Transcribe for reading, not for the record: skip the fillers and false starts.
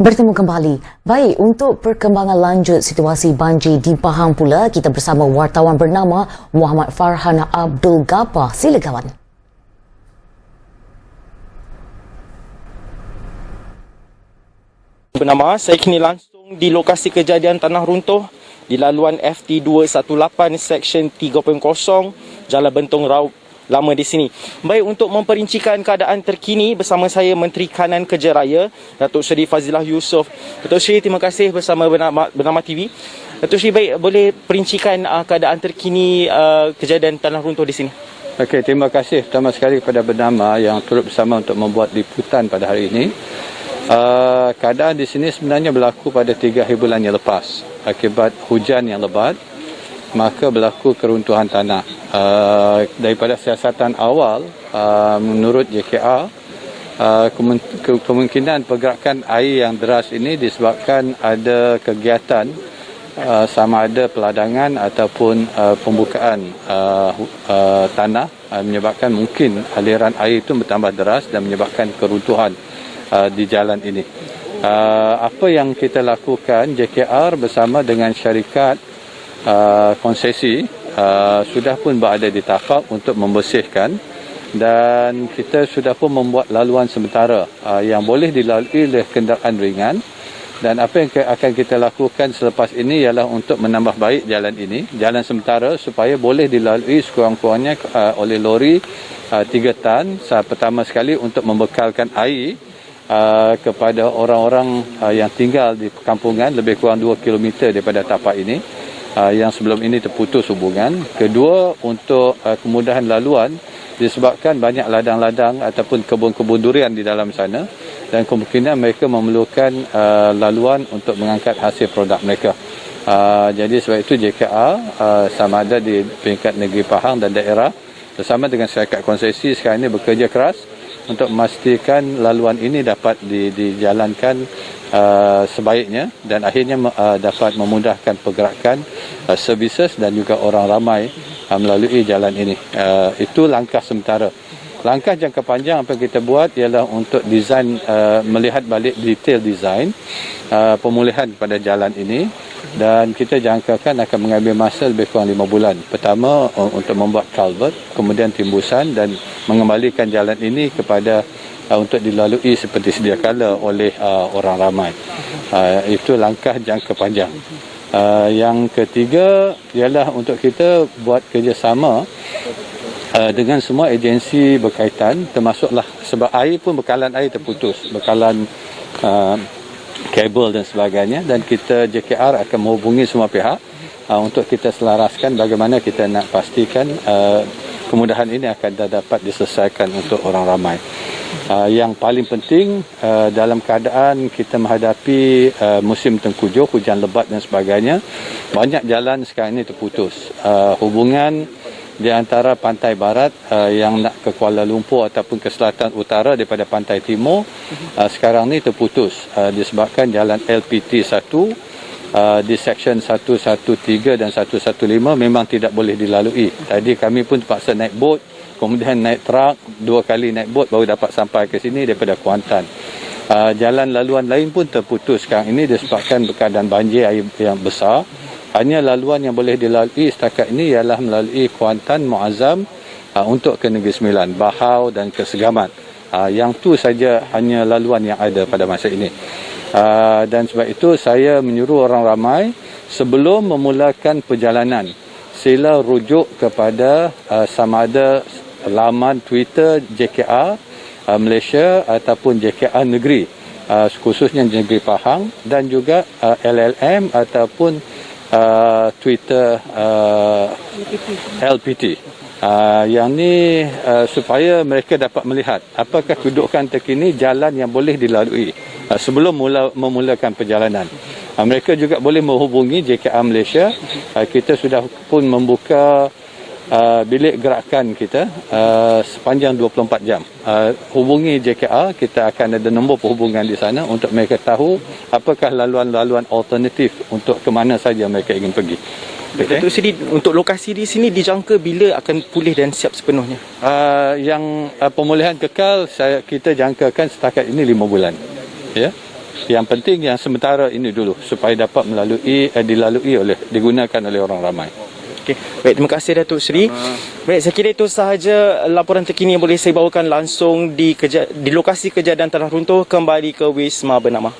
Bertemu kembali. Baik, untuk perkembangan lanjut situasi banjir di Pahang pula, kita bersama wartawan bernama Muhammad Farhan Abdul Ghaffar. Sila kawan. Bernama, saya kini langsung di lokasi kejadian tanah runtuh di laluan FT 218 Seksyen 3.0 Jalan Bentong Raup Lama di sini. Baik, untuk memperincikan keadaan terkini bersama saya Menteri Kanan Kerja Raya Datuk Seri Fazilah Yusof. Datuk Seri, terima kasih bersama Bernama TV. Datuk Seri, baik, boleh perincikan keadaan terkini kejadian tanah runtuh di sini? Okey, terima kasih pertama sekali kepada Bernama yang turut bersama untuk membuat liputan pada hari ini. Keadaan di sini sebenarnya berlaku pada 3 hari bulan yang lepas. Akibat hujan yang lebat, maka berlaku keruntuhan tanah. Daripada siasatan awal, menurut JKR, kemungkinan pergerakan air yang deras ini disebabkan ada kegiatan sama ada peladangan ataupun pembukaan tanah, menyebabkan mungkin aliran air itu bertambah deras dan menyebabkan keruntuhan di jalan ini. Apa yang kita lakukan, JKR bersama dengan syarikat konsesi sudah pun berada di tapak untuk membersihkan, dan kita sudah pun membuat laluan sementara yang boleh dilalui oleh kenderaan ringan. Dan apa yang akan kita lakukan selepas ini ialah untuk menambah baik jalan ini, jalan sementara, supaya boleh dilalui sekurang-kurangnya oleh lori 3 tan pertama sekali untuk membekalkan air kepada orang-orang yang tinggal di perkampungan lebih kurang 2 km daripada tapak ini yang sebelum ini terputus hubungan. Kedua, untuk kemudahan laluan disebabkan banyak ladang-ladang ataupun kebun-kebun durian di dalam sana, dan kemungkinan mereka memerlukan laluan untuk mengangkat hasil produk mereka. Jadi sebab itu JKR sama ada di peringkat negeri Pahang dan daerah bersama dengan syarikat konsesi sekarang ini bekerja keras untuk memastikan laluan ini dapat dijalankan sebaiknya dan akhirnya dapat memudahkan pergerakan services dan juga orang ramai melalui jalan ini. Itu langkah sementara. Langkah jangka panjang apa yang kita buat ialah untuk desain, melihat balik detail desain pemulihan pada jalan ini, dan kita jangkakan akan mengambil masa lebih kurang 5 bulan. Pertama, untuk membuat culvert, kemudian timbusan dan mengembalikan jalan ini kepada untuk dilalui seperti sedia kala oleh orang ramai. Itu langkah jangka panjang. Yang ketiga ialah untuk kita buat kerjasama dengan semua agensi berkaitan, termasuklah sebab air pun, bekalan air terputus, bekalan kabel dan sebagainya, dan kita JKR akan menghubungi semua pihak untuk kita selaraskan bagaimana kita nak pastikan kemudahan ini akan dapat diselesaikan untuk orang ramai. Yang paling penting, dalam keadaan kita menghadapi musim tengkujuh, hujan lebat dan sebagainya, banyak jalan sekarang ini terputus. Hubungan di antara pantai barat yang nak ke Kuala Lumpur ataupun ke selatan utara daripada pantai timur sekarang ni terputus disebabkan jalan LPT 1 di seksyen 113 dan 115 memang tidak boleh dilalui. Tadi kami pun terpaksa naik bot, kemudian naik truk, 2 kali naik bot baru dapat sampai ke sini daripada Kuantan. Jalan laluan lain pun terputus sekarang ini disebabkan keadaan banjir air yang besar. Hanya laluan yang boleh dilalui setakat ini ialah melalui Kuantan, Muazzam untuk ke Negeri Sembilan, Bahau dan ke Segamat. Yang tu saja hanya laluan yang ada pada masa ini. Dan sebab itu saya menyuruh orang ramai sebelum memulakan perjalanan, sila rujuk kepada sama ada laman Twitter JKR Malaysia ataupun JKR Negeri, khususnya Negeri Pahang, dan juga LLM ataupun Twitter LPT. Yang ni supaya mereka dapat melihat apakah kedudukan terkini jalan yang boleh dilalui sebelum memulakan perjalanan. Mereka juga boleh menghubungi JKR Malaysia. Kita sudah pun membuka bilik gerakan kita sepanjang 24 jam. Hubungi JKR, kita akan ada nombor perhubungan di sana untuk mereka tahu apakah laluan-laluan alternatif untuk ke mana saja mereka ingin pergi. Datuk Seri, untuk lokasi di sini dijangka bila akan pulih dan siap sepenuhnya? Yang pemulihan kekal kita jangkakan setakat ini 5 bulan. Ya. Yang penting yang sementara ini dulu supaya dapat digunakan oleh orang ramai. Okey. Baik, terima kasih Datuk Seri. Baik, saya kira itu sahaja laporan terkini yang boleh saya bawakan langsung di lokasi kejadian tanah runtuh kembali ke Wisma Bernama.